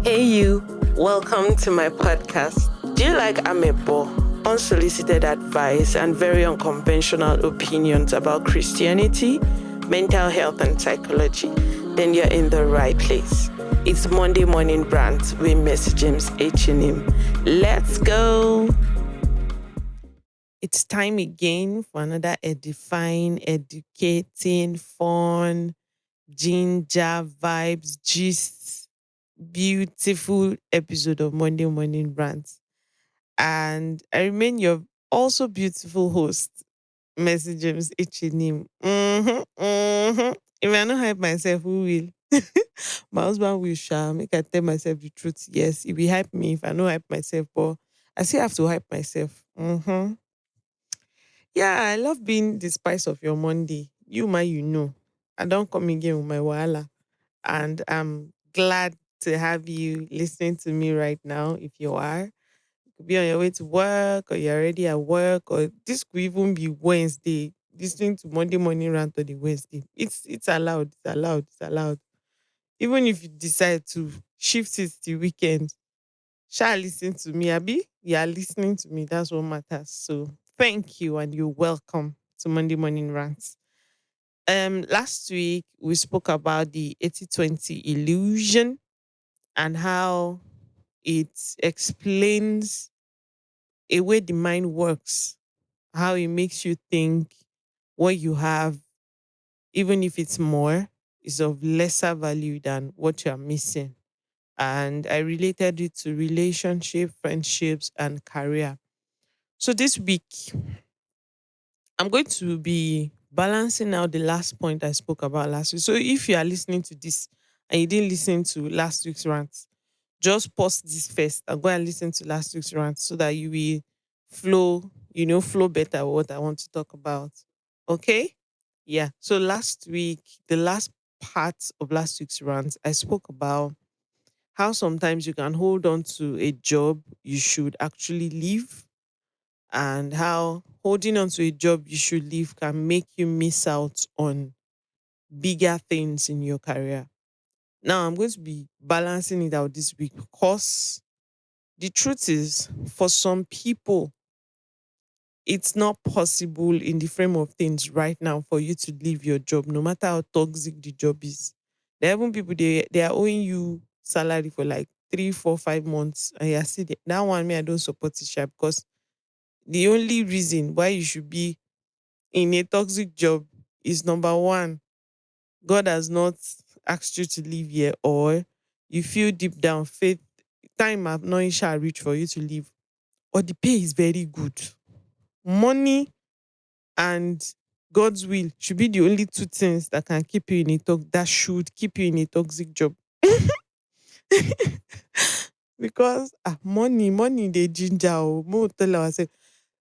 Hey, you. Welcome to my podcast. Do you like amebo, unsolicited advice, and very unconventional opinions about Christianity, mental health, and psychology? Then you're in the right place. It's Monday Morning Brand with Miss James H&M. Let's go. It's time again for another edifying, educating, fun, ginger vibes, gist, beautiful episode of Monday Morning Rants. And I remain your also beautiful host, Mercy James H. If I don't hype myself, who will? My husband will shall make I tell myself the truth. Yes, he will hype me if I don't hype myself, but I still have to hype myself. Yeah, I love being the spice of your Monday. You know. I don't come again with my wahala. And I'm glad to have you listening to me right now. If you are, you could be on your way to work, or you're already at work, or this could even be Wednesday. Listening to Monday morning rant on the Wednesday. It's allowed. It's allowed. It's allowed. Even if you decide to shift it to weekend, shall listen to me, Abby. You are listening to me. That's what matters. So thank you, and you're welcome to Monday morning rants. Last week we spoke about the 80-20 illusion and how it explains a way the mind works, how it makes you think what you have, even if it's more, is of lesser value than what you're missing. And I related it to relationship, friendships, and career. So this week, I'm going to be balancing out the last point I spoke about last week. So if you are listening to this and you didn't listen to last week's rant, just pause this first and go and listen to last week's rant so that you will flow better with what I want to talk about. Okay? Yeah. So last week, the last part of last week's rant, I spoke about how sometimes you can hold on to a job you should actually leave, and how holding on to a job you should leave can make you miss out on bigger things in your career. Now I'm going to be balancing it out this week because the truth is, for some people, it's not possible in the frame of things right now for you to leave your job, no matter how toxic the job is. There are even people they are owing you salary for like 3, 4, 5 months, and you're still there. That one, me, I don't support it, sha, because the only reason why you should be in a toxic job is number one, God has not asked you to leave here, or you feel deep down faith time have not shall reach for you to leave, or the pay is very good. Money and God's will should be the only two things that can keep you in a that should keep you in a toxic job. Because money they ginger. More tell ourselves,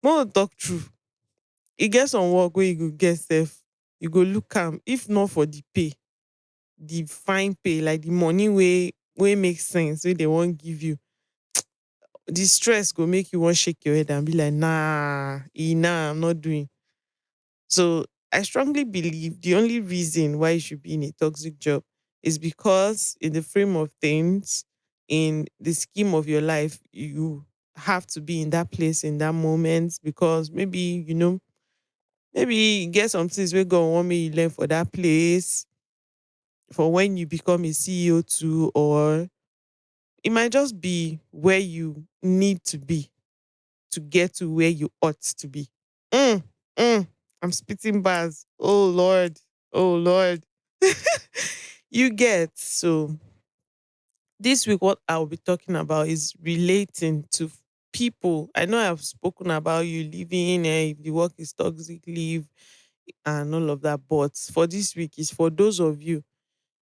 more talk true. You get some work where you go get safe, you go look if not for the pay, the fine pay, like the money way makes sense, where they won't give you. The stress go make you want shake your head and be like, nah, I'm not doing. So I strongly believe the only reason why you should be in a toxic job is because in the frame of things, in the scheme of your life, you have to be in that place in that moment, because maybe you get some things where God want me you learn for that place for when you become a CEO too, or it might just be where you need to be to get to where you ought to be. Mm, mm, I'm spitting bars. Oh Lord. Oh Lord. You get. So this week what I'll be talking about is relating to people. I know I've spoken about you leaving, if the work is toxic, leave and all of that. But for this week is for those of you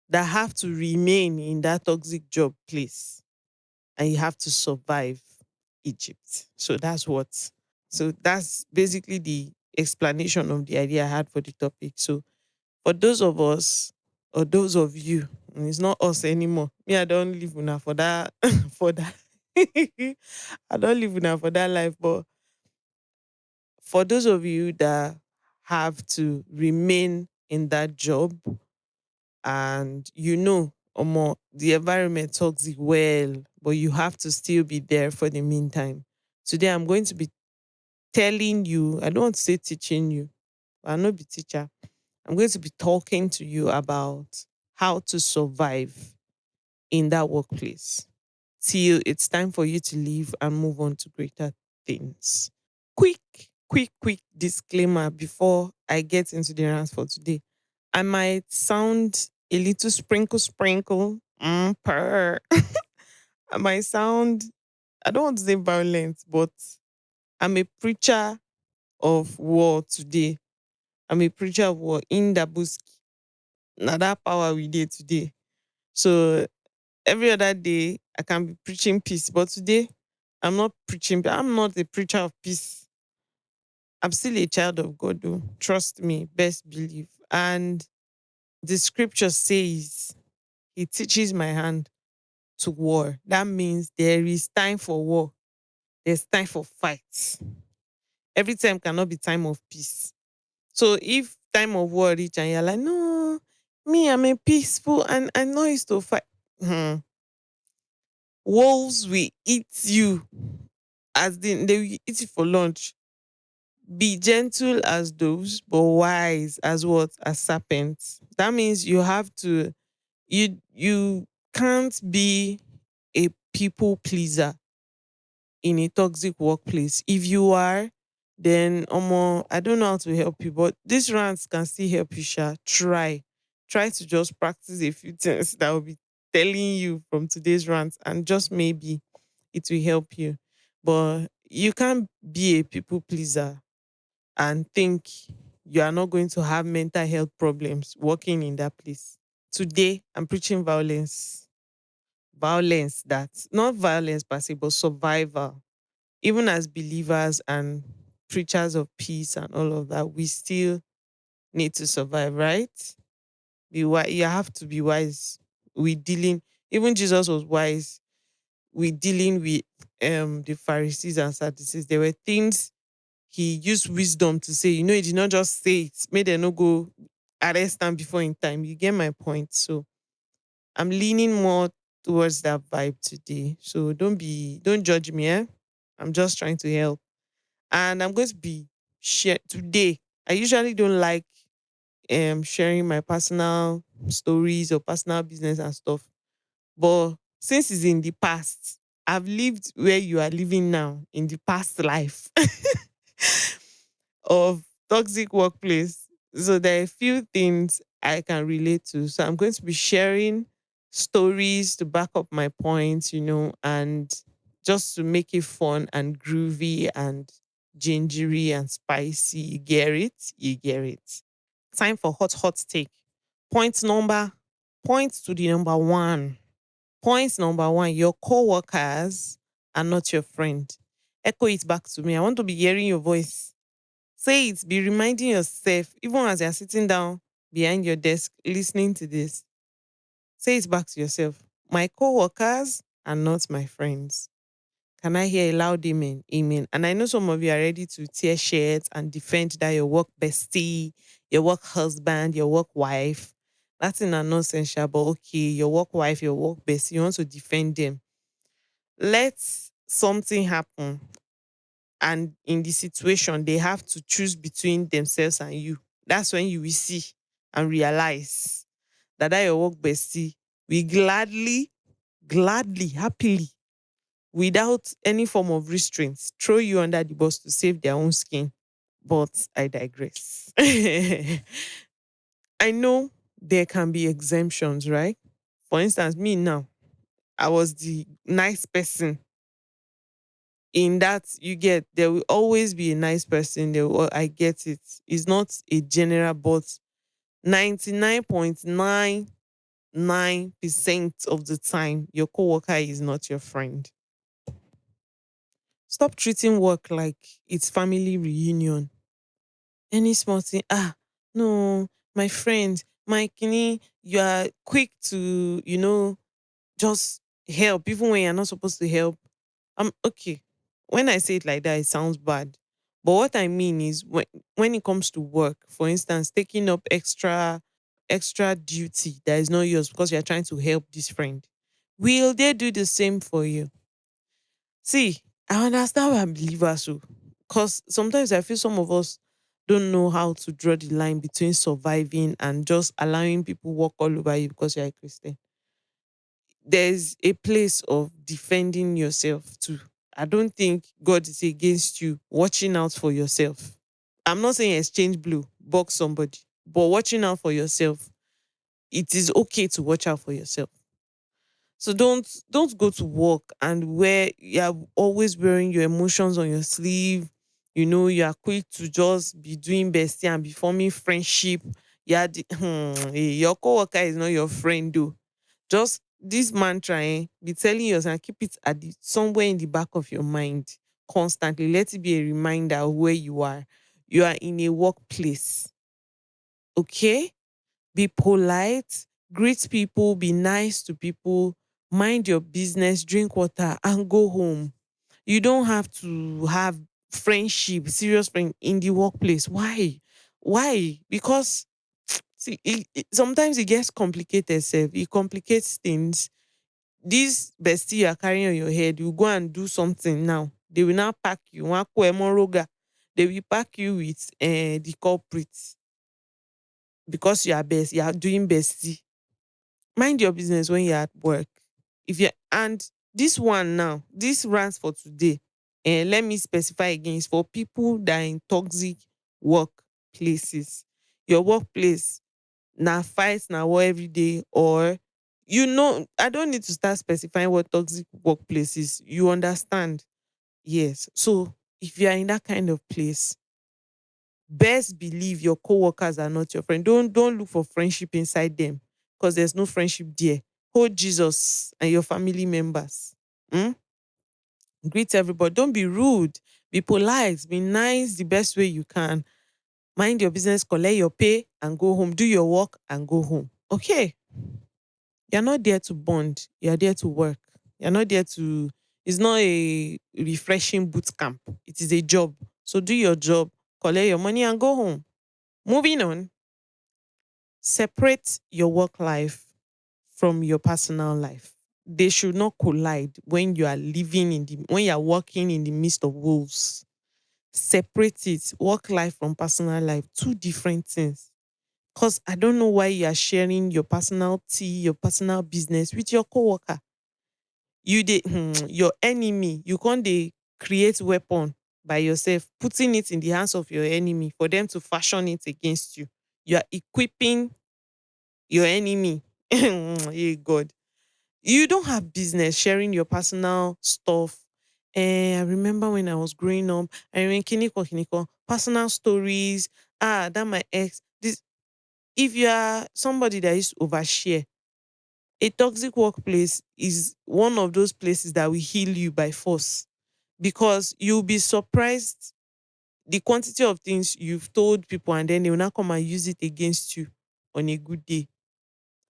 that have to remain in that toxic job place, and you have to survive Egypt. So that's what. So that's basically the explanation of the idea I had for the topic. So for those of us or those of you, and it's not us anymore. Me, I don't live now for that for that. I don't live now for that life. But for those of you that have to remain in that job, and the environment toxic well, but you have to still be there for the meantime. Today I'm going to be telling you, I don't want to say teaching you, I'll not be teacher. I'm going to be talking to you about how to survive in that workplace till it's time for you to leave and move on to greater things. Quick, quick disclaimer before I get into the rants for today. I might sound a little sprinkle, purr. I might sound, I don't want to say violent, but I'm a preacher of war today. I'm a preacher of war in the bush. Now that power we did today. So every other day I can be preaching peace, but today I'm not preaching. I'm not a preacher of peace. I'm still a child of God, though. Trust me, best believe. And the scripture says, He teaches my hand to war. That means there is time for war. There's time for fights. Every time cannot be time of peace. So if time of war reach and you're like, no, me, I'm a peaceful and I know used to fight. Hmm. Wolves will eat you as they will eat you for lunch. Be gentle as doves, but wise as what? As serpents. That means you have to you can't be a people pleaser in a toxic workplace. If you are, then I don't know how to help you, but these rants can still help you. Sha. Try to just practice a few things that will be telling you from today's rants, and just maybe it will help you. But you can't be a people pleaser and think you are not going to have mental health problems working in that place. Today, I'm preaching violence. Violence that's not violence per se, but survival. Even as believers and preachers of peace and all of that, we still need to survive, right? Be wise. You have to be wise. We dealing. Even Jesus was wise. We dealing with the Pharisees and Sadducees. There were things he used wisdom to say. He did not just say it. Made them not go arrest them before in time. You get my point. So I'm leaning more towards that vibe today. So don't judge me, eh? I'm just trying to help. And I'm going to be share today. I usually don't like sharing my personal stories or personal business and stuff. But since it's in the past, I've lived where you are living now in the past life of toxic workplace. So there are a few things I can relate to. So I'm going to be sharing stories to back up my points, and just to make it fun and groovy and gingery and spicy. You get it? You get it. Time for hot take. Point number, point to the number one. Point number one, your co-workers are not your friend. Echo it back to me. I want to be hearing your voice. Say it, be reminding yourself, even as you're sitting down behind your desk listening to this. Say it back to yourself. My co-workers are not my friends. Can I hear a loud amen? Amen. And I know some of you are ready to tear shirts and defend that your work bestie, your work husband, your work wife. That's in a nonsense, but okay, your work wife, your work bestie, you want to defend them. Let something happen. And in the situation, they have to choose between themselves and you. That's when you will see and realize that your work bestie we gladly, happily, without any form of restraints, throw you under the bus to save their own skin. But I digress. I know there can be exemptions, right? For instance, me now, I was the nice person in that you get, there will always be a nice person. I get it. It's not a general, but 99.99% of the time, your coworker is not your friend. Stop treating work like it's family reunion. Any small thing, no, my friend, my kidney, you are quick to, just help, even when you're not supposed to help. I'm okay. When I say it like that, it sounds bad. But what I mean is when it comes to work, for instance, taking up extra. extra duty that is not yours because you're trying to help this friend, will they do the same for you? See, I understand why believers so, because sometimes I feel some of us don't know how to draw the line between surviving and just allowing people walk all over you because you're a Christian. There's a place of defending yourself too. I don't think God is against you watching out for yourself. I'm not saying exchange blue, box somebody, but watching out for yourself. It is okay to watch out for yourself. So don't go to work and where you're always wearing your emotions on your sleeve. You know, you are quick to just be doing bestie and be forming friendship. Yeah, your coworker is not your friend though. Just this mantra, be telling yourself, keep it at somewhere in the back of your mind constantly. Let it be a reminder of where you are. You are in a workplace. Okay? Be polite, greet people, be nice to people, mind your business, drink water, and go home. You don't have to have friendship, serious friend in the workplace. Why? Why? Because see, sometimes it gets complicated. Sef. It complicates things. This bestie you are carrying on your head, you go and do something now. They will now pack you. Wọn á kó ẹ mọ́ rógà. They will pack you with the culprits because you are doing bestie. Mind your business when you're at work. If you and this one now, this runs for today. And let me specify again, it's for people that are in toxic workplaces. Your workplace now fights now war every day, or I don't need to start specifying what toxic workplace is. You understand? Yes. So if you are in that kind of place, best believe your co-workers are not your friend. Don't look for friendship inside them because there's no friendship there. Hold Jesus and your family members. Mm? Greet everybody. Don't be rude. Be polite. Be nice the best way you can. Mind your business, collect your pay and go home. Do your work and go home. Okay. You're not there to bond. You're there to work. You're not there to, it's not a refreshing boot camp. It is a job. So do your job, collect your money and go home. Moving on, separate your work life from your personal life. They should not collide when you are when you are working in the midst of wolves. Separate it, work life from personal life, two different things. Because I don't know why you are sharing your personal tea, your personal business with your coworker. Your enemy, you can't they create weapon by yourself, putting it in the hands of your enemy for them to fashion it against you. You are equipping your enemy. Hey God. You don't have business sharing your personal stuff. I remember when I was growing up, I remember kiniko, personal stories. That my ex. This if you are somebody that is overshare, a toxic workplace is one of those places that will heal you by force because you'll be surprised the quantity of things you've told people and then they will not come and use it against you on a good day.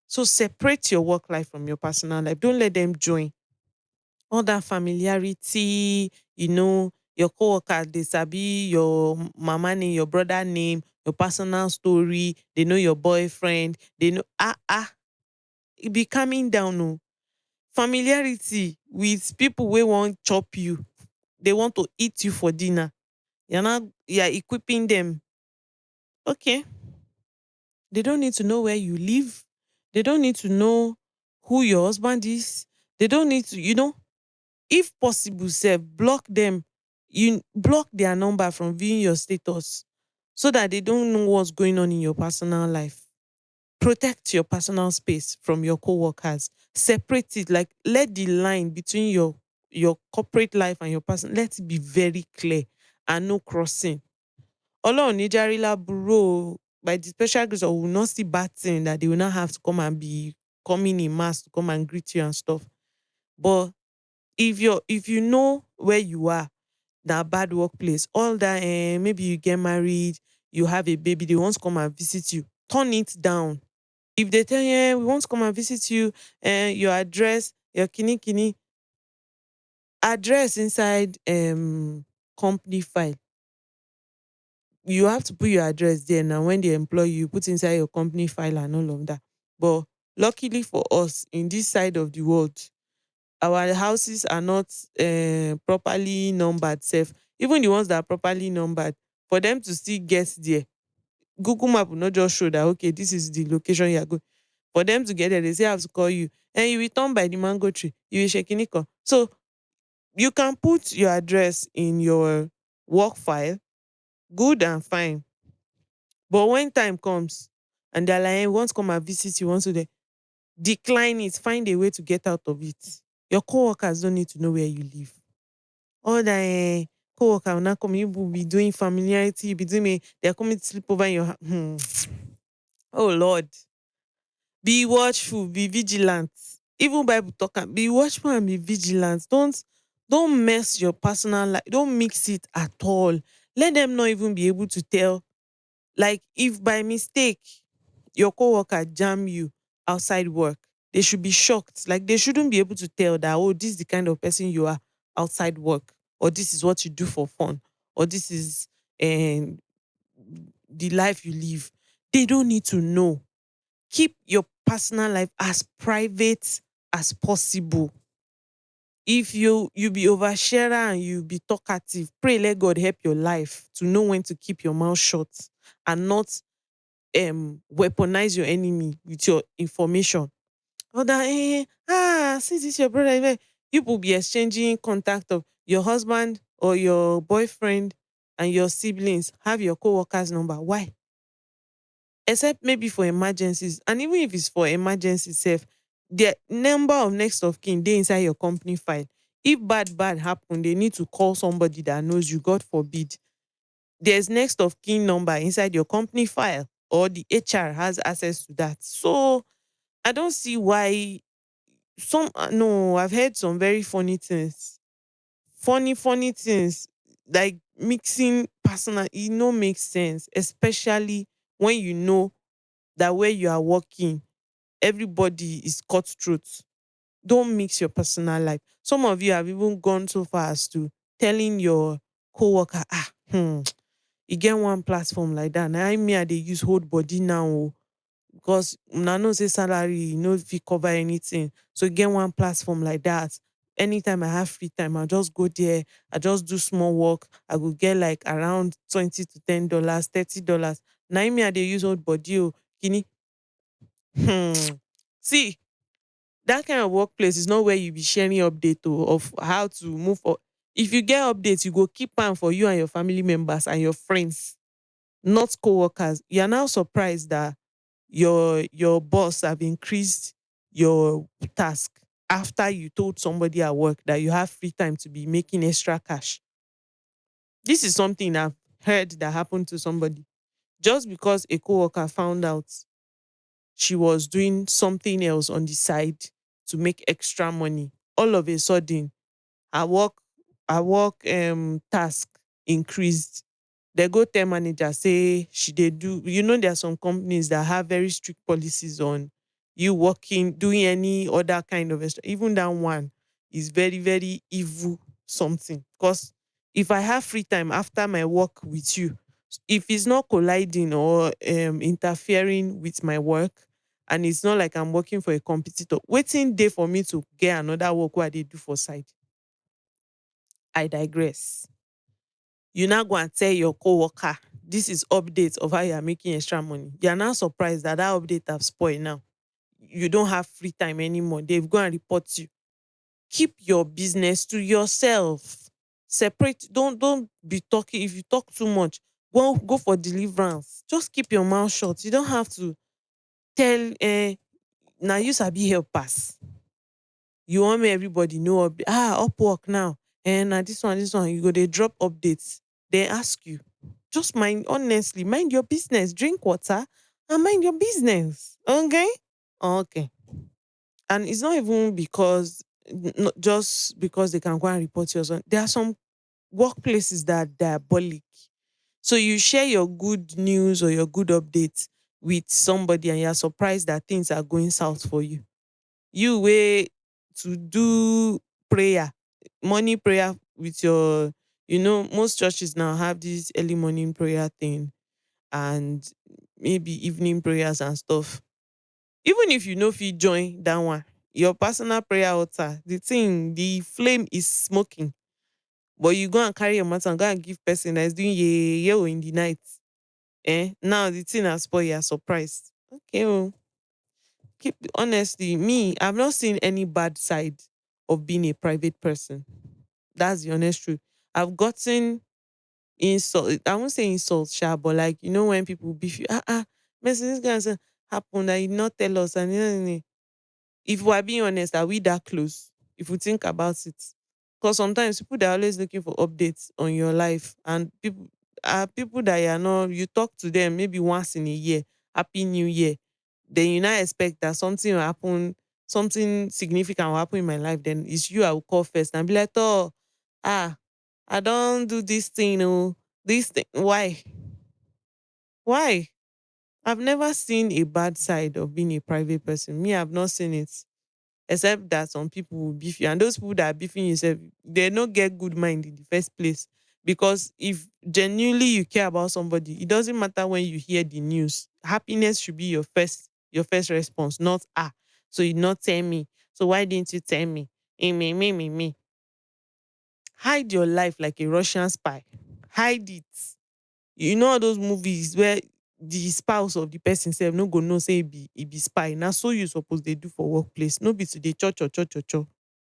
So separate your work life from your personal life. Don't let them join. All that familiarity, your coworker, they sabi your mama name, your brother name, your personal story, they know your boyfriend, they know it be calming down. No. Familiarity with people who won't chop you, they want to eat you for dinner. You're equipping them. Okay. They don't need to know where you live. They don't need to know who your husband is. They don't need to, if possible, self, block them. You block their number from viewing your status so that they don't know what's going on in your personal life. Protect your personal space from your co-workers. Separate it. Like let the line between your corporate life and your personal, let it be very clear and no crossing. Ọlọ́run ní járí láburú o. By the special grace, I will not see bad thing that they will not have to come and be coming in mass to come and greet you and stuff. But if you know where you are, that bad workplace, all that, maybe you get married, you have a baby, they want to come and visit you, turn it down. If they tell you, we want to come and visit you, your address, your kini, address inside company file. you have to put your address there now. When they employ you, put inside your company file and all of that. But luckily for us in this side of the world, our houses are not properly numbered safe. Even the ones that are properly numbered, for them to still get there, Google Map will not just show that okay, this is the location you are going. For them to get there, they say I have to call you. And you will turn by the mango tree, you will shake Niko. So you can put your address in your work file, good and fine. But when time comes and they're like, "Eh, we want to come and visit you, want to decline it, find a way to get out of it. Your co-workers don't need to know where you live. All that co-worker will not come, you will be doing familiarity, you be doing they're coming to sleep over in your Oh Lord. Be watchful, be vigilant. Even Bible talk be watchful and be vigilant. Don't mess your personal life. Don't mix it at all. Let them not even be able to tell. Like if by mistake your coworker jam you outside work, they should be shocked. Like they shouldn't be able to tell that, oh, this is the kind of person you are outside work, or this is what you do for fun, or this is um, the life you live. They don't need to know. Keep your personal life as private as possible. If you be oversharer and you be talkative, pray let God help your life to know when to keep your mouth shut and not weaponize your enemy with your information. Or that see this your brother. You will be exchanging contact of your husband or your boyfriend and your siblings have your co-worker's number. Why? Except maybe for emergencies. And even if it's for emergency self, the number of next of kin they inside your company file. If bad happen, they need to call somebody that knows you, God forbid. There's next of kin number inside your company file, or the HR has access to that. So I don't see why some no, I've heard some very funny things. Funny things like mixing personal, it no makes sense, especially when you know that where you are working, everybody is cutthroat. Don't mix your personal life. Some of you have even gone so far as to telling your coworker, you get one platform like that. Now me, I they use hold body now. Oh, because una know say salary, if you cover anything. So get one platform like that. Anytime I have free time, I just go there. I just do small work. I will get like around $20 to $10, $30. Now me, I they use hold body. Oh, kini. See, that kind of workplace is not where you be sharing update of how to move. Or if you get updates, you go keep on for you and your family members and your friends, not co-workers. You are now surprised that your boss have increased your task after you told somebody at work that you have free time to be making extra cash. This is something I've heard that happened to somebody. Just because a co-worker found out she was doing something else on the side to make extra money. All of a sudden, her work task increased. They go tell manager say she they do. There are some companies that have very strict policies on you working, doing any other kind of extra. Even that one is very, very evil something. Because if I have free time after my work with you, if it's not colliding or interfering with my work, and it's not like I'm working for a competitor, waiting day for me to get another work what they do for side. I digress. You now go and tell your coworker, this is updates of how you are making extra money. They are now surprised that that update have spoiled now. You don't have free time anymore. They've gone and report you. Keep your business to yourself. Separate. Don't be talking. If you talk too much, go for deliverance. Just keep your mouth shut. You don't have to tell. Now you sabi help pass. You want me everybody know up work now. And now this one, you go they drop updates. They ask you. Just mind, honestly, mind your business. Drink water and mind your business. Okay? Okay. And it's not even because not just because they can go and report you or something. There are some workplaces that are diabolic. So you share your good news or your good updates with somebody and you're surprised that things are going south for you. You way to do prayer, morning prayer with Most churches now have this early morning prayer thing and maybe evening prayers and stuff. Even if you know if you join that one, your personal prayer altar, the flame is smoking, but you go and carry your matter and go and give person that is doing ye in the night. Now the thing has spoiled, you're surprised. Okay, oh, honestly, me, I've not seen any bad side of being a private person. That's the honest truth. I've gotten insult. I won't say insult, sha, but like when people beef you, Messi, this guy say happened that he did not tell us, and if we are being honest, are we that close? If we think about it, because sometimes people that are always looking for updates on your life, and people that you are not, you talk to them maybe once in a year, Happy New Year, then you now expect that something will happen, something significant will happen in my life. Then it's you I will call first and be like, oh, ah, I don't do this thing, oh, this thing. Why? Why? I've never seen a bad side of being a private person. Me, I've not seen it, except that some people will beef you, and those people that are beefing yourself, they don't get good mind in the first place. Because if genuinely you care about somebody, it doesn't matter when you hear the news. Happiness should be your first response, not so you not tell me. So why didn't you tell me? Me. Hide your life like a Russian spy. Hide it. All those movies where the spouse of the person self no go know say e be spy. Now so you suppose they do for workplace. No be to dey cho.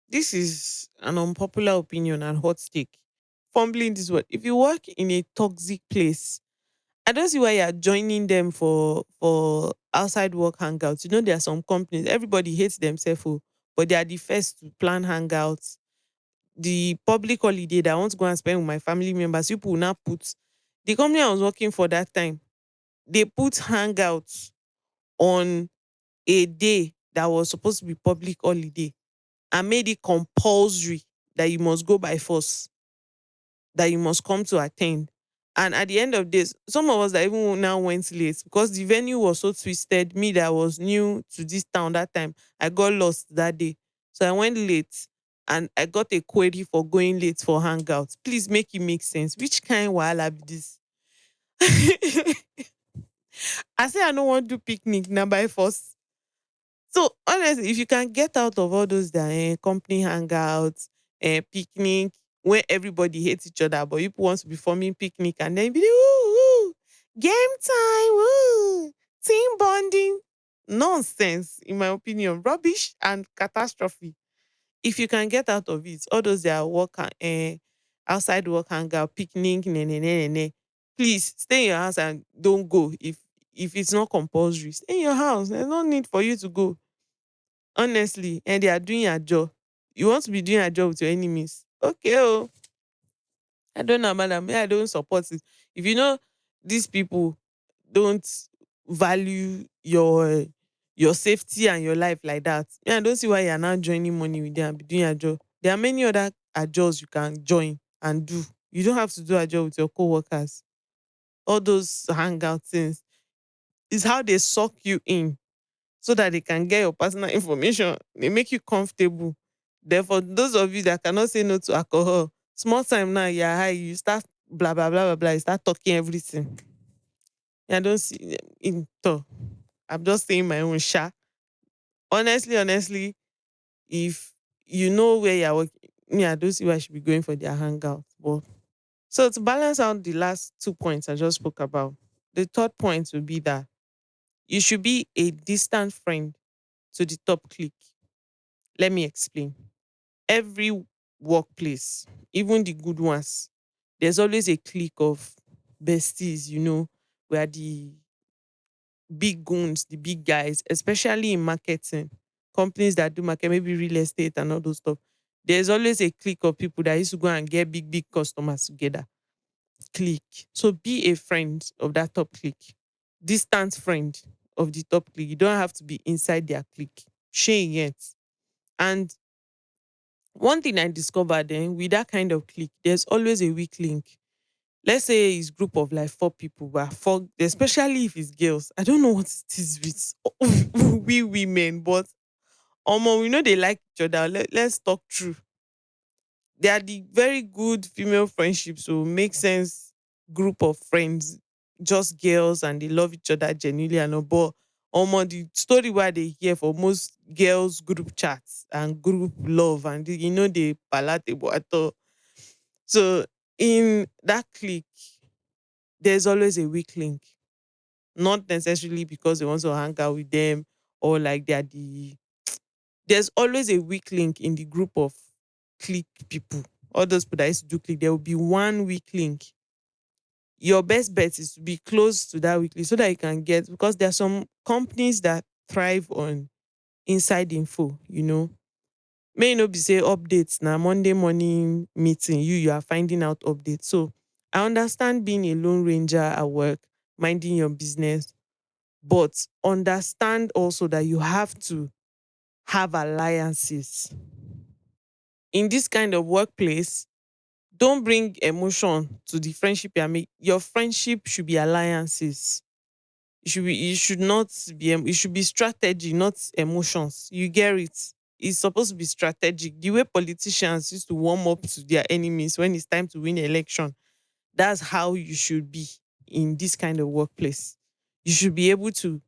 This is an unpopular opinion and hot take. Fumbling this word. If you work in a toxic place, I don't see why you're joining them for outside work hangouts. There are some companies, everybody hates themselves, but they are the first to plan hangouts. The public holiday that I want to go and spend with my family members, people will now put the company I was working for that time, they put hangouts on a day that was supposed to be public holiday and made it compulsory that you must go by force, that you must come to attend. And at the end of this, some of us that even now went late because the venue was so twisted. Me that was new to this town that time, I got lost that day. So I went late and I got a query for going late for hangouts. Please make it make sense. Which kind wahala be this? I say I don't want to do picnic now by force. So honestly, if you can get out of all those company hangouts, picnic, where everybody hates each other, but people want to be forming picnic and then be like, woo, woo, game time, woo, team bonding. Nonsense, in my opinion, rubbish and catastrophe. If you can get out of it, all those that are outside work hangout, picnic, please stay in your house and don't go. If it's not compulsory, stay in your house. There's no need for you to go. Honestly, and they are doing a job. You want to be doing a job with your enemies. Okay, oh. I don't know, madam. Me, I don't support it. If these people don't value your safety and your life like that, me, I don't see why you're not joining money with them and be doing a job. There are many other jobs you can join and do. You don't have to do a job with your co-workers. All those hangout things is how they suck you in so that they can get your personal information. They make you comfortable. Therefore, those of you that cannot say no to alcohol, small time now, you're high, you start blah, blah, blah, blah, blah, you start talking everything. I don't see in to. I'm just saying my own sha. Honestly, if you know where you're working, me, I don't see why I should be going for their hangout. But so to balance out the last 2 points I just spoke about, the third point would be that you should be a distant friend to the top clique. Let me explain. Every workplace, even the good ones, there's always a clique of besties, where the big goons, the big guys, especially in marketing, companies that do market, maybe real estate and all those stuff. There's always a clique of people that used to go and get big, big customers together. Clique. So be a friend of that top clique. Distant friend of the top clique. You don't have to be inside their clique. Share yet. And one thing I discovered then with that kind of clique, there's always a weak link. Let's say it's group of like four people, but four, especially if it's girls. I don't know what it is with we women, but we know they like each other. Let's talk true. They are the very good female friendships, so make sense group of friends, just girls, and they love each other genuinely and all. But the story where they hear for most girls group chats and group love and they palatable at all. So in that clique, there's always a weak link. Not necessarily because they want to hang out with them or like they're there's always a weak link in the group of clique people. All those people that used to do clique, there will be one weak link. Your best bet is to be close to that weak link so that you can get, because there are some companies that thrive on inside info. May not be say updates now, Monday morning meeting, you are finding out updates. So I understand being a lone ranger at work, minding your business, but understand also that you have to have alliances. In this kind of workplace, don't bring emotion to the friendship you are making. Your friendship should be alliances. It should not be it should be strategy, not emotions. You get it? It's supposed to be strategic. The way politicians used to warm up to their enemies when it's time to win election, that's how you should be in this kind of workplace. You should be able to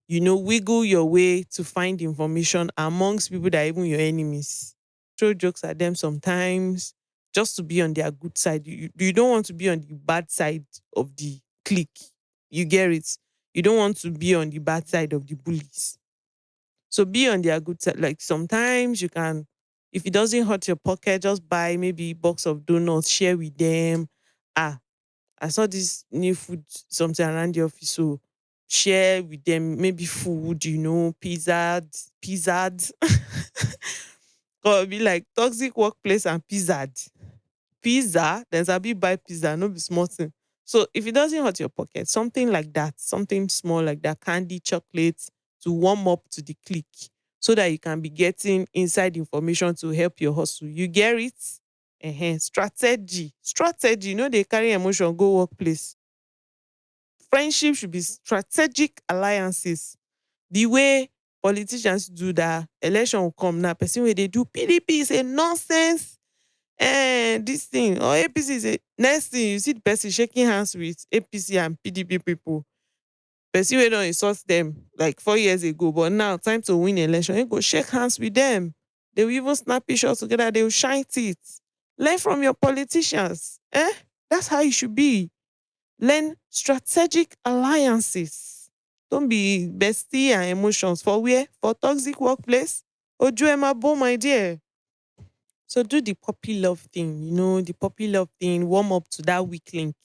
wiggle your way to find information amongst people that are even your enemies. Throw jokes at them sometimes just to be on their good side. You don't want to be on the bad side of the clique. You get it? You don't want to be on the bad side of the bullies. So be on their good side. Like sometimes you can, if it doesn't hurt your pocket, just buy maybe a box of donuts, share with them. Ah, I saw this new food something around the office, so share with them maybe food, pizza. Or be like toxic workplace and pizza. Pizza, then Sabi buy pizza, no be small thing. So if it doesn't hurt your pocket, something like that, something small like that, candy, chocolates to warm up to the click so that you can be getting inside information to help your hustle. You get it? Strategy. Strategy. They carry emotion, go workplace. Friendship should be strategic alliances. The way politicians do that, election will come now. Person where they do PDP is a nonsense. This thing or APC is a next thing. You see the person shaking hands with APC and PDP people. Person wey don insult them like 4 years ago, but now time to win election, you go shake hands with them. They will even snap pictures together. They will shine teeth. Learn from your politicians. That's how you should be. Learn strategic alliances. Don't be bestie and emotions for where? For toxic workplace? Oju Emma Bo, my dear. So do the puppy love thing, the puppy love thing, warm up to that weak link.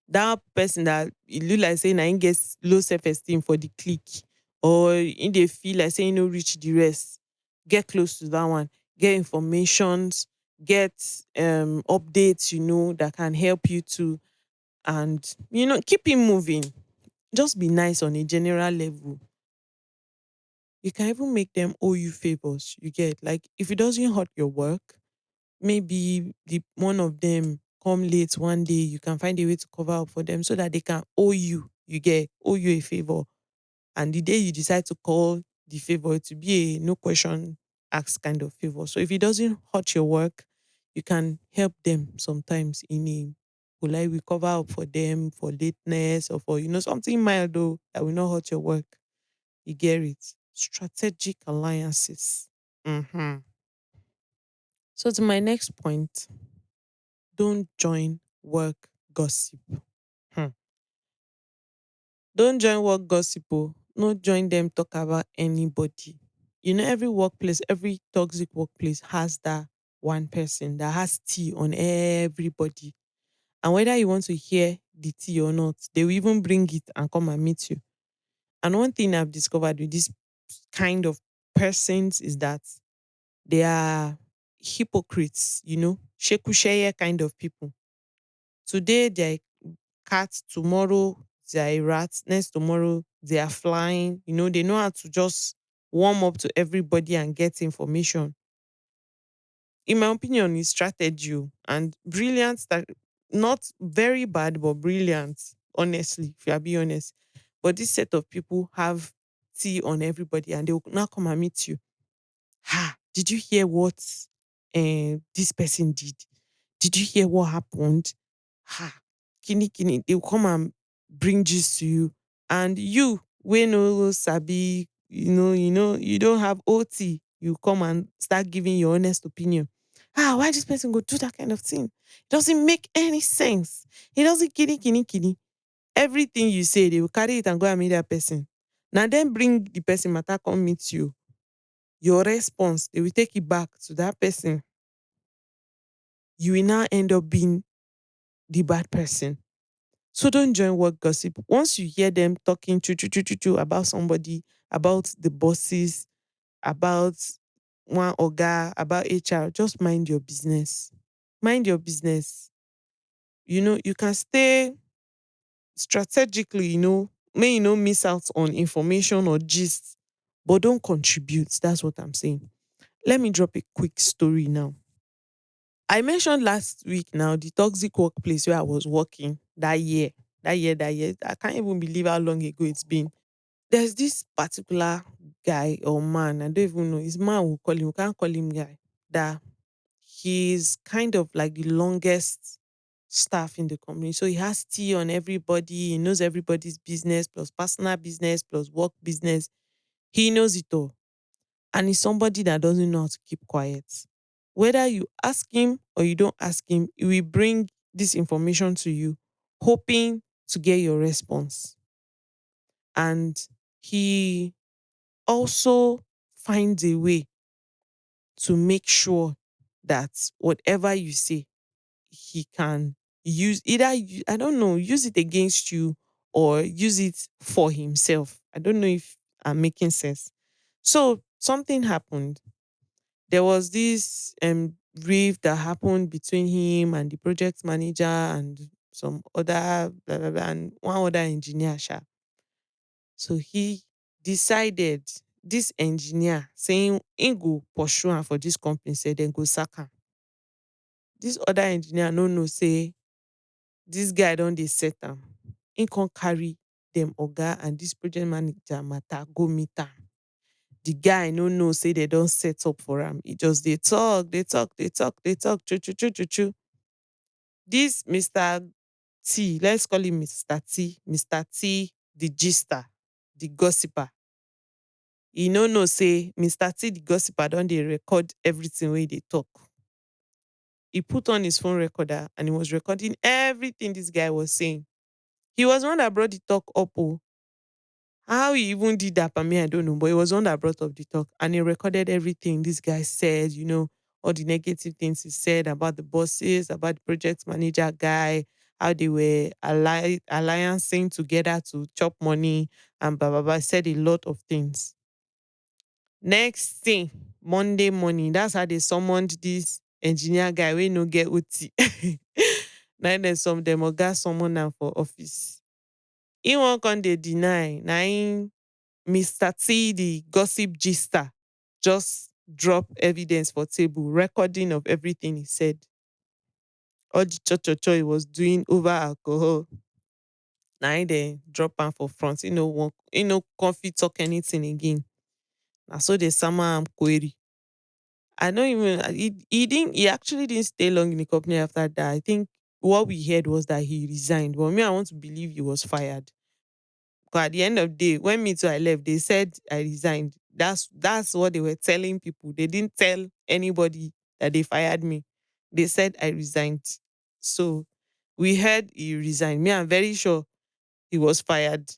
That person that it look like saying I gets low self-esteem for the click. Or in they feel like saying no reach the rest. Get close to that one. Get informations, get updates, that can help you to and keep it moving. Just be nice on a general level. You can even make them owe you favors. You get like if it doesn't hurt your work, maybe the one of them come late one day, you can find a way to cover up for them so that they can owe you. You get owe you a favor. And the day you decide to call the favor to be a no question ask kind of favor. So if it doesn't hurt your work, you can help them sometimes in a like we cover up for them for lateness or for something mild though that will not hurt your work. You get it. Strategic alliances. Hmm. So to my next point, don't join work gossip. Hmm. Don't join work gossip. Oh. No join them talk about anybody. Every workplace, every toxic workplace has that one person that has tea on everybody. And whether you want to hear the tea or not, they will even bring it and come and meet you. And one thing I've discovered with this kind of persons is that they are hypocrites, shekusheye kind of people. Today they're cats, tomorrow they are rats, next tomorrow they are flying. They know how to just warm up to everybody and get information. In my opinion, it's strategy and brilliant. Not very bad, but brilliant. Honestly, if you are being honest. But this set of people have tea on everybody, and they will now come and meet you. Ha! Did you hear what? this person did. Did you hear what happened? Ha, kini kini. They will come and bring gist to you, and you, when no sabi, you don't have OT. You come and start giving your honest opinion. Why this person go do that kind of thing? It doesn't make any sense. It doesn't kini kini kini. Everything you say, they will carry it and go and meet that person. Now then bring the person matter come meet you. Your response, they will take it back to that person. You will now end up being the bad person. So don't join work gossip. Once you hear them talking choo about somebody, about the bosses, about one oga, about HR, just mind your business. Mind your business. You can stay strategically, may you not miss out on information or gist, but don't contribute. That's what I'm saying. Let me drop a quick story now. I mentioned last week now the toxic workplace where I was working that year. That year. I can't even believe how long ago it's been. There's this particular guy or man, I don't even know, his man will call him, we can't call him guy, that he's kind of like the longest staff in the company. So he has tea on everybody, he knows everybody's business, plus personal business, plus work business. He knows it all. And he's somebody that doesn't know how to keep quiet. Whether you ask him or you don't ask him, he will bring this information to you, hoping to get your response. And he also finds a way to make sure that whatever you say, he can use either, I don't know, use it against you or use it for himself. I don't know if I'm making sense. So something happened. There was this rift that happened between him and the project manager and some other blah, blah, blah, and one other engineer. Sha. So he decided, this engineer saying he go pursue am for this company, say then go sack am. This other engineer no know say this guy don dey set am. He can't carry them oga and this project manager matter go meet am. The guy no know say they don't set up for him. He just they talk, they talk, they talk, they talk, choo choo choo choo choo. This Mr. T, let's call him Mr. T, Mr. T, the gister, the gossiper. He no know say Mr. T, the gossiper, don't they record everything where they talk. He put on his phone recorder and he was recording everything this guy was saying. He was one that brought the talk up. Oh. How he even did that, I mean, I don't know, but it was one that brought up the talk and he recorded everything this guy said, all the negative things he said about the bosses, about the project manager guy, how they were alliancing together to chop money and blah, blah, blah. Said a lot of things. Next thing, Monday morning, that's how they summoned this engineer guy. We no get OT. Now then some them oga summon am for office. He won't come they deny. Now Mr. T, the gossip gister, just drop evidence for table, recording of everything he said. All the cho he was doing over alcohol. Now they drop am for front. Comfy talk anything again. Now so they summon am query. I don't even he actually didn't stay long in the company after that. I think what we heard was that he resigned. But me, I want to believe he was fired. Because at the end of the day, when me too I left, they said I resigned. That's what they were telling people. They didn't tell anybody that they fired me. They said I resigned. So we heard he resigned. Me, I'm very sure he was fired.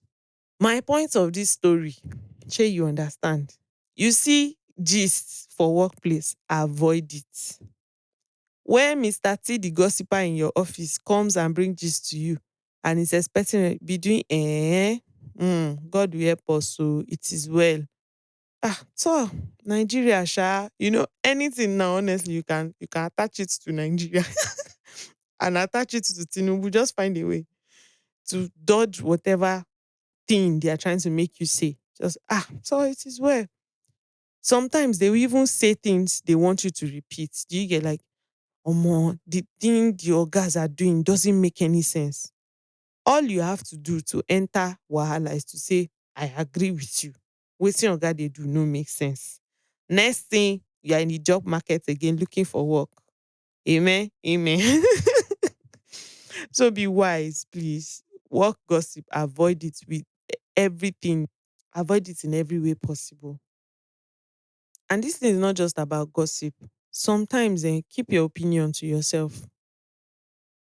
My point of this story, sure you understand. You see gist for workplace, avoid it. When Mr. T, the gossiper in your office, comes and brings gist to you and is expecting to be doing, God will help us, so it is well. So Nigeria, Sha, anything now, honestly, you can attach it to Nigeria and attach it to Tinubu. Just find a way to dodge whatever thing they are trying to make you say. Just so it is well. Sometimes they will even say things they want you to repeat. Do you get like, Omo, the thing your guys are doing doesn't make any sense. All you have to do to enter Wahala is to say, I agree with you. Waiting your guy they do no make sense. Next thing, you are in the job market again looking for work. Amen. Amen. So be wise, please. Work gossip, avoid it with everything. Avoid it in every way possible. And this thing is not just about gossip. Sometimes keep your opinion to yourself.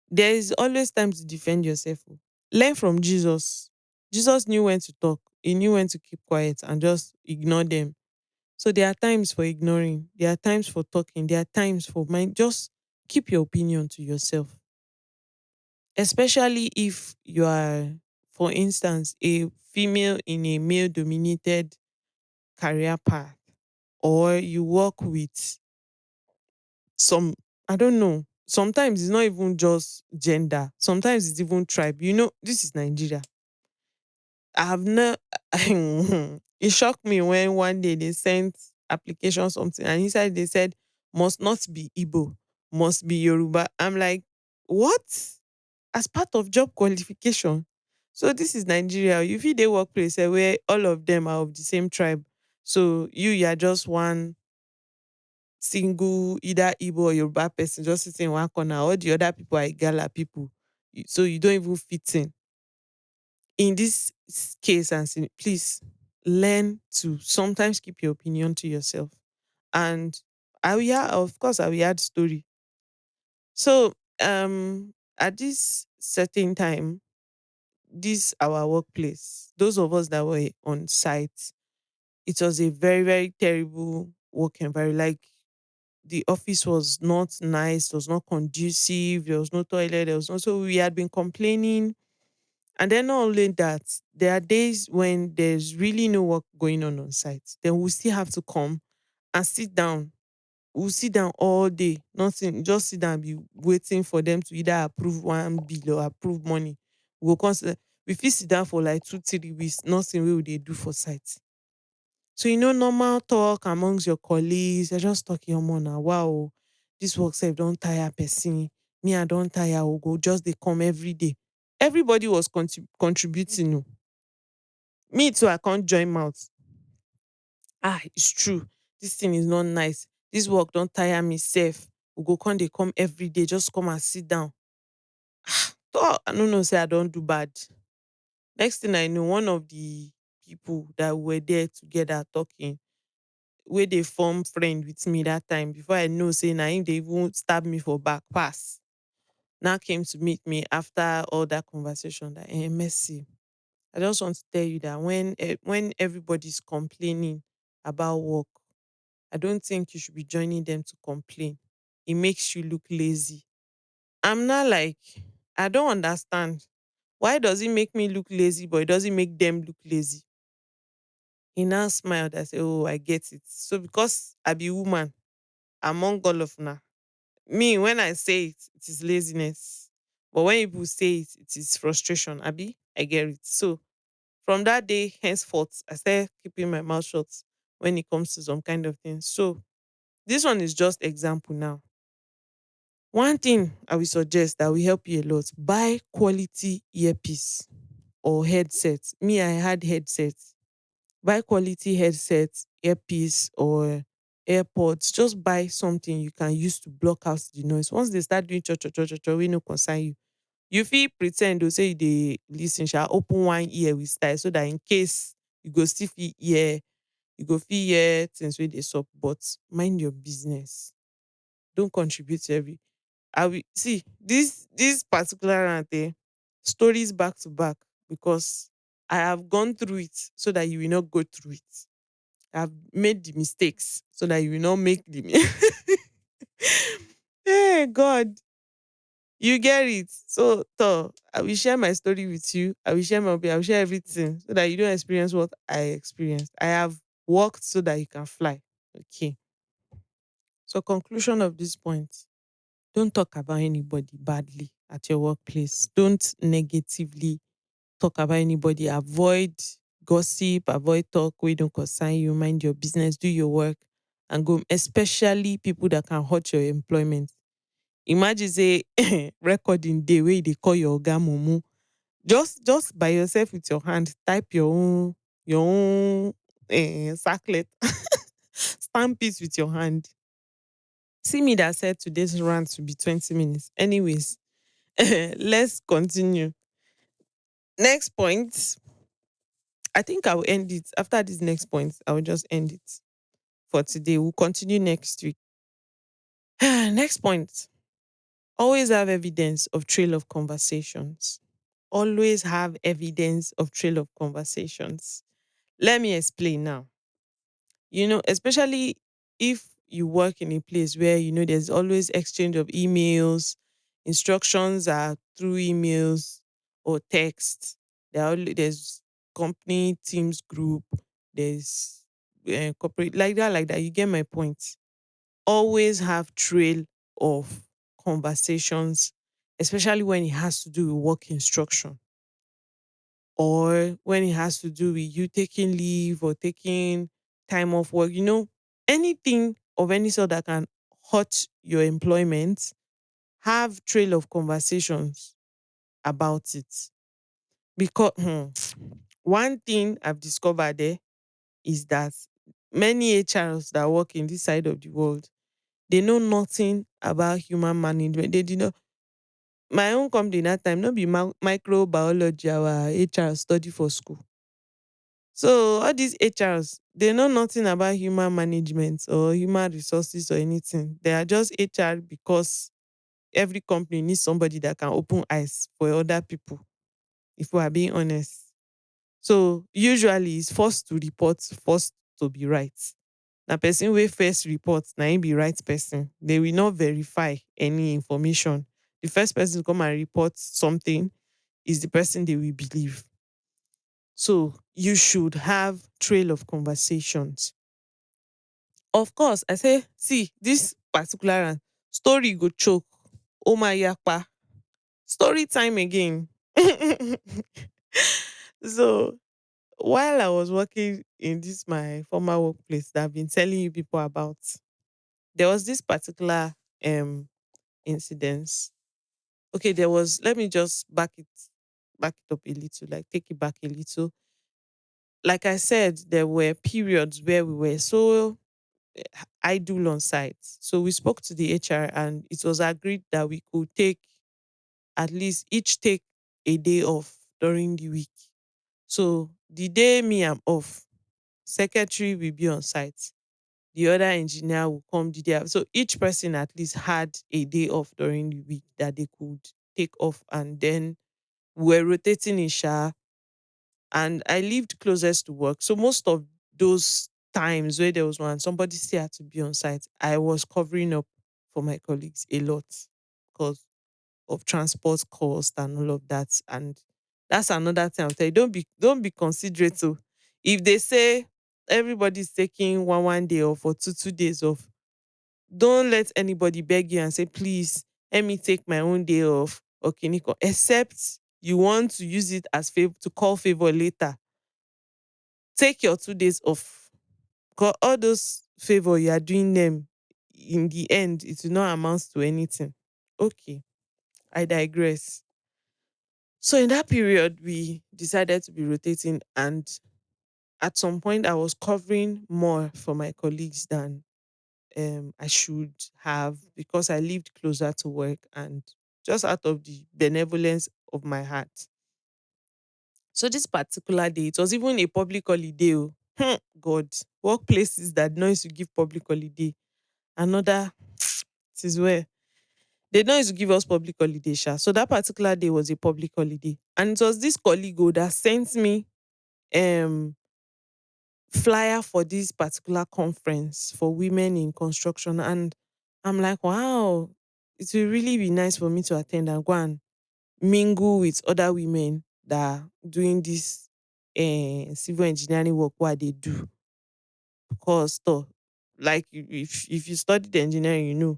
There is always time to defend yourself. Oh. Learn from Jesus. Jesus knew when to talk. He knew when to keep quiet and just ignore them. So there are times for ignoring. There are times for talking. There are times for mind. Just keep your opinion to yourself. Especially if you are, for instance, a female in a male dominated career path, or you work with some, I don't know, sometimes it's not even just gender, sometimes it's even tribe. This is Nigeria. I have no it shocked me when one day they sent application something and inside they said must not be Igbo, must be Yoruba. I'm like, what? As part of job qualification. So this is Nigeria. You feel they workplace where all of them are of the same tribe. So you are just one single either Igbo or Yoruba person just sitting in one corner. All the other people are Igala people. So you don't even fit in. In this case, and please learn to sometimes keep your opinion to yourself. And of course, I will add story. So at this certain time, this our workplace, those of us that were on site, it was a very, very terrible work environment. Like the office was not nice, it was not conducive, there was no toilet, there was no, so we had been complaining. And then not only that, there are days when there's really no work going on site. Then we still have to come and sit down. We'll sit down all day, nothing, just sit down and be waiting for them to either approve one bill or approve money. We'll consider, we fit sit down for like 2, 3 weeks, nothing we will they do for site. So normal talk amongst your colleagues, you're just talking on now. Wow, this work self don't tire person. Me, I don't tire, will go just they come every day. Everybody was contributing. Oh. Me too, I can't join mouth. It's true. This thing is not nice. This work don't tire me safe. We go come, they come every day, just come and sit down. I don't know, say I don't do bad. Next thing I know, one of the people that were there together talking, where they form friend with me that time, before I know, say now if they won't stab me for back pass. Now came to meet me after all that conversation that Mercy. I just want to tell you that when everybody's complaining about work, I don't think you should be joining them to complain. It makes you look lazy. I'm not like, I don't understand. Why does it make me look lazy, but it doesn't make them look lazy? He now smiled. I said, oh, I get it. So because I be woman among all of now, me, when I say it, it is laziness. But when people say it, it is frustration. Abi, I get it. So from that day henceforth, I started keeping my mouth shut when it comes to some kind of thing. So this one is just example now. One thing I will suggest that will help you a lot: buy quality earpiece or headset. Me, I had headsets. Buy quality headsets, earpiece or AirPods. Just buy something you can use to block out the noise. Once they start doing cho cho cho cho cho, we no concern you. You feel pretend to say they listen, shall open one ear with style so that in case you go still feel ear, you go feel hear things where they sup, but mind your business. Don't contribute to every. I will see this particular rant, stories back to back, because I have gone through it so that you will not go through it. I've made the mistakes so that you will not make the Hey God, you get it. So I will share my story with you. I will share I will share everything so that you don't experience what I experienced. I have walked so that you can fly. Okay. So conclusion of this point. Don't talk about anybody badly at your workplace. Don't negatively talk about anybody. Avoid gossip, avoid talk. We don't concern you. Mind your business, do your work, and go. Especially people that can hurt your employment. Imagine say recording day where they call your oga mumu. Just by yourself with your hand, type your own sacklet Stamp it with your hand. See me that said today's rant to be 20 minutes. Anyways, let's continue. Next point. I think I will end it. After this next point, I will just end it for today. We'll continue next week. Next point. Always have evidence of trail of conversations. Always have evidence of trail of conversations. Let me explain now. Especially if you work in a place where there's always exchange of emails, instructions are through emails or text. There's company teams group, there's corporate like that. You get my point. Always have trail of conversations, especially when it has to do with work instruction or when it has to do with you taking leave or taking time off work, anything of any sort that can hurt your employment, have trail of conversations about it. Because one thing I've discovered there is that many HRs that work in this side of the world, they know nothing about human management. They did not. My own company that time, not be microbiology, our HR study for school. So all these HRs, they know nothing about human management or human resources or anything. They are just HR because every company needs somebody that can open eyes for other people, if we are being honest. So usually it's first to report, first to be right. Now person will first report, now him be right person. They will not verify any information. The first person to come and report something is the person they will believe. So you should have trail of conversations. Of course, I say, see, this particular story go choke. Oh my yakpa. Story time again. So while I was working in this my former workplace that I've been telling you people about, there was this particular incident. Okay, there was, let me just back it up a little, like take it back a little. Like I said, there were periods where we were so idle on site. So we spoke to the HR and it was agreed that we could take at least each take a day off during the week. So the day me I'm off, secretary will be on site. The other engineer will come the day. So each person at least had a day off during the week that they could take off, and then we're rotating in Sha, and I lived closest to work. So most of those times where there was one, somebody still had to be on site, I was covering up for my colleagues a lot because of transport cost and all of that. And that's another thing I'll tell you. Don't be considerate. So if they say everybody's taking one day off or two days off, don't let anybody beg you and say, please, let me take my own day off. Okay, Nico, except you want to use it as favor to call favor later. Take your 2 days off. Because all those favor you are doing them, in the end, it will not amount to anything. Okay, I digress. So in that period, we decided to be rotating, and at some point, I was covering more for my colleagues than I should have because I lived closer to work and just out of the benevolence of my heart. So this particular day, it was even a public holiday. Oh. God, workplaces that know to give public holiday. Another, it is where they know to give us public holiday. Sha. So that particular day was a public holiday, and it was this colleague that sent me um flyer for this particular conference for women in construction, and I'm like, wow, it will really be nice for me to attend and go and mingle with other women that are doing this civil engineering work what they do. Because though, like if you studied engineering,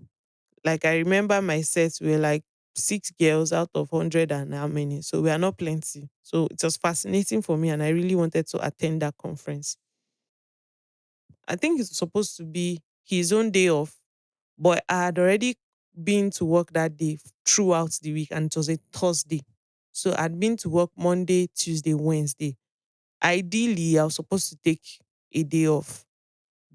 like I remember my sets were like 6 girls out of 100 and how many. So we are not plenty. So it was fascinating for me and I really wanted to attend that conference. I think it's supposed to be his own day off, but I had already been to work that day throughout the week and it was a Thursday. So I'd been to work Monday, Tuesday, Wednesday. Ideally, I was supposed to take a day off,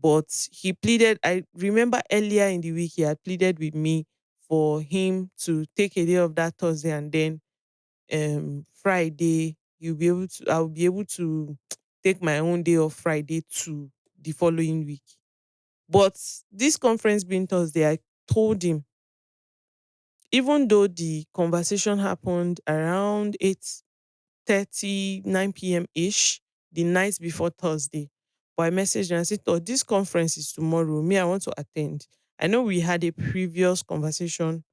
But he pleaded, I remember earlier in the week, he had pleaded with me for him to take a day of that Thursday, and then Friday, I'll be able to take my own day off Friday to the following week. But this conference being Thursday, I told him, even though the conversation happened around 8:39 p.m. ish, the night before Thursday. But I messaged and I said, "Oh, this conference is tomorrow. Me, I want to attend. I know we had a previous conversation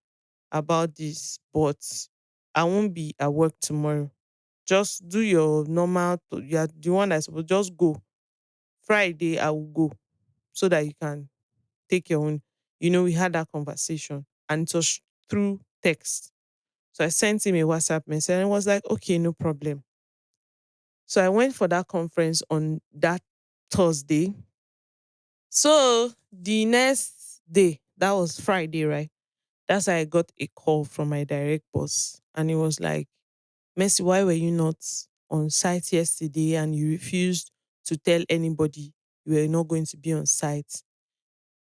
about this, but I won't be at work tomorrow. Just do your normal, you are the one that's supposed, just go. Friday, I will go so that you can take your own." We had that conversation and it was through text. So I sent him a WhatsApp message and he was like, okay, no problem. So I went for that conference on that Thursday. So the next day, that was Friday, right? That's how I got a call from my direct boss. And he was like, Mercy, why were you not on site yesterday and you refused to tell anybody you were not going to be on site?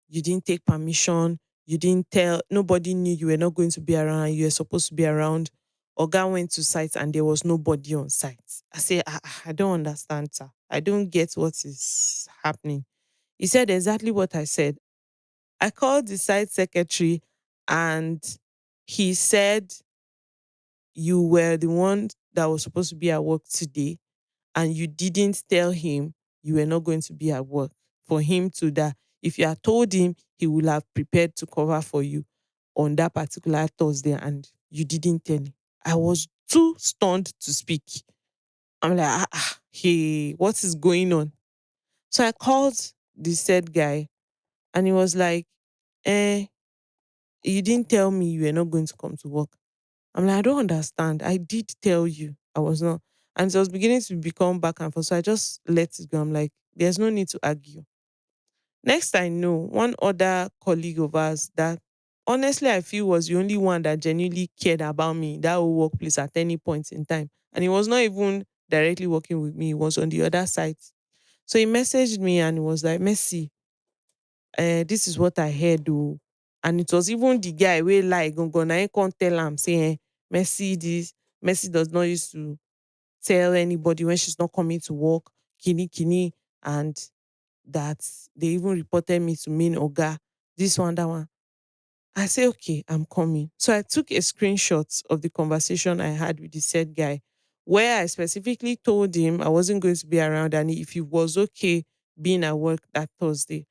You didn't take permission. You didn't tell, nobody knew you were not going to be around and you were supposed to be around. Oga went to site and there was nobody on site. I say, I don't understand, sir. I don't get what is happening. He said exactly what I said. I called the site secretary and he said you were the one that was supposed to be at work today and you didn't tell him you were not going to be at work for him to that. If you had told him, he would have prepared to cover for you on that particular Thursday and you didn't tell him. I was too stunned to speak. I'm like, hey, what is going on? So I called the said guy and he was like, eh, you didn't tell me you were not going to come to work. I'm like, I don't understand. I did tell you I was not. And so I was beginning to become back and forth. So I just let it go. I'm like, there's no need to argue. Next I know, one other colleague of ours that honestly I feel was the only one that genuinely cared about me in that whole workplace at any point in time. And he was not even directly working with me, he was on the other side. So he messaged me and he was like, Messi, this is what I heard. Oh. And it was even the guy where like gonna I can't tell him saying Messi this, Messi does not used to tell anybody when she's not coming to work, kini kini, and that they even reported me to mean Oga, this one, that one. I say, okay, I'm coming. So I took a screenshot of the conversation I had with the said guy, where I specifically told him I wasn't going to be around and if he was okay being at work that Thursday.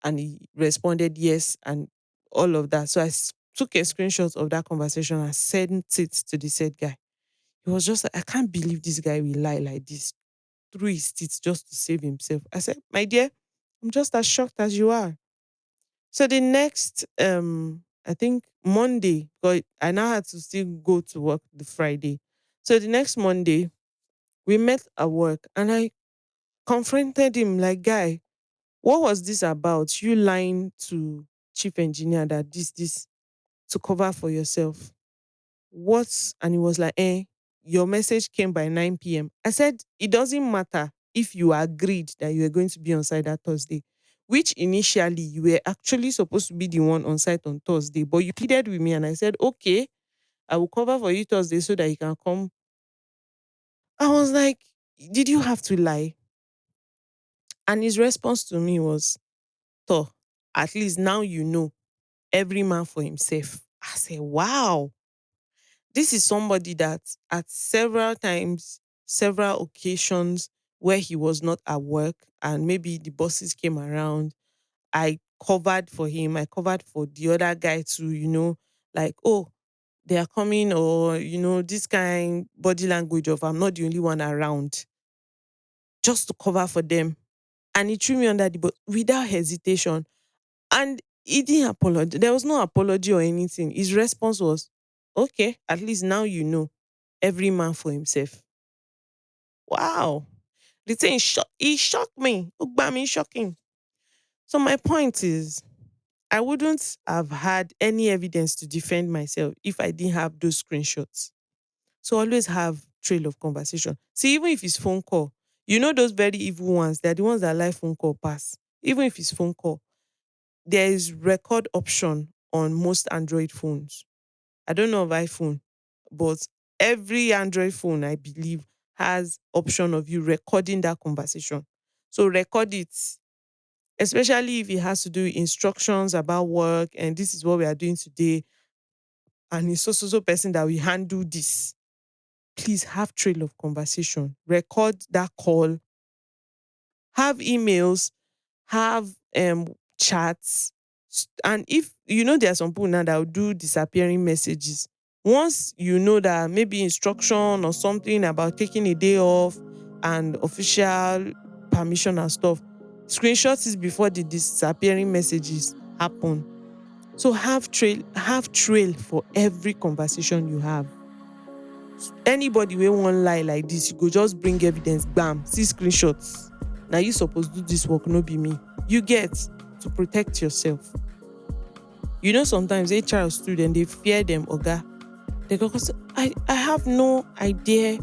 And he responded yes and all of that. So took a screenshot of that conversation and sent it to the said guy. He was just like, I can't believe this guy will lie like this through his teeth just to save himself. I said, my dear, I'm just as shocked as you are. So the next I think Monday, because I now had to still go to work the Friday. So the next Monday, we met at work and I confronted him like, guy, what was this about? You lying to chief engineer that this to cover for yourself. What? And he was like, your message came by 9 p.m. I said, it doesn't matter if you agreed that you were going to be on site that Thursday, which initially you were actually supposed to be the one on site on Thursday, but you pleaded with me and I said, okay, I will cover for you Thursday so that you can come. I was like, did you have to lie? And his response to me was, Toh, at least now you know, every man for himself. I said, wow, this is somebody that at several times, several occasions where he was not at work and maybe the bosses came around, I covered for him. I covered for the other guy too, like, oh, they are coming or, this kind body language of I'm not the only one around just to cover for them. And he threw me under the bus without hesitation. And he didn't apologize. There was no apology or anything. His response was, okay, at least now you know. Every man for himself. Wow. The thing he shocked me. Ugbami shocking. So my point is, I wouldn't have had any evidence to defend myself if I didn't have those screenshots. So always have trail of conversation. See, even if it's phone call, those very evil ones, they're the ones that like phone call pass. even if it's phone call, there is record option on most Android phones. I don't know of iPhone, but every Android phone, I believe, has option of you recording that conversation. So record it, especially if it has to do with instructions about work and this is what we are doing today. And it's so person that we handle this. Please have trail of conversation. Record that call, have emails, have chats. And if you know there are some people now that will do disappearing messages. Once you know that maybe instruction or something about taking a day off and official permission and stuff, screenshot it before the disappearing messages happen. So have trail for every conversation you have. Anybody wey wan lie like this, you go just bring evidence, bam, see screenshots. Na you suppose do this work, no be me. You get to protect yourself. You know sometimes HR student dey fear dem oga. They go say, I have no idea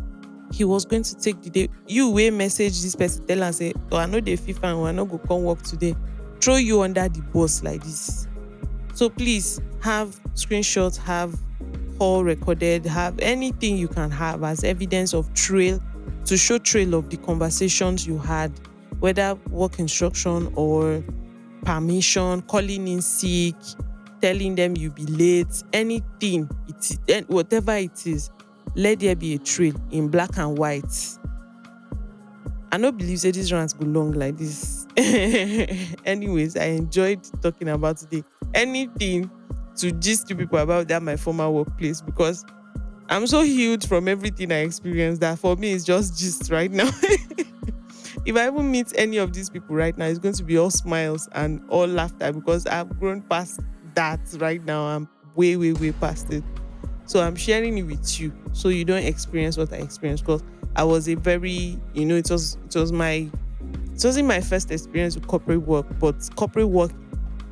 he was going to take the day. You wey message this person, tell am say, oh, I no dey feel fine, I no go come work today. Throw you under the bus like this. So please have screenshots, have call recorded, have anything you can have as evidence of trail, to show trail of the conversations you had, whether work instruction or permission, calling in sick, telling them you be late, anything, whatever it is, let there be a trail in black and white. I no believe say this rant go long like this. Anyways, I enjoyed talking about today. Anything to gist to people about that my former workplace, because I'm so healed from everything I experienced that for me it's just gist right now. If I even meet any of these people right now, it's going to be all smiles and all laughter because I've grown past that right now. I'm way past it. So I'm sharing it with you so you don't experience what I experienced, because I was a very, it wasn't my first experience with corporate work, but corporate work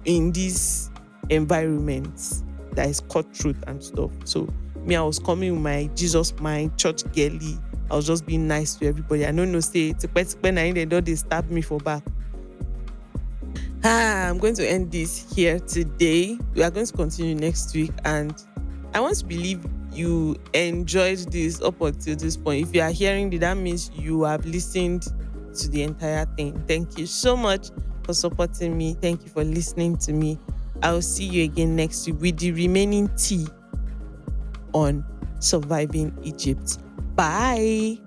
in this environment that is cutthroat and stuff. So me, I was coming with my Jesus mind, church girly. I was just being nice to everybody. I don't know, say when I they stab me for back. I'm going to end this here today. We are going to continue next week, and I want to believe you enjoyed this up until this point. If you are hearing it, that means you have listened to the entire thing. Thank you so much for supporting me. Thank you for listening to me. I'll see you again next week with the remaining tea on surviving Egypt. Bye.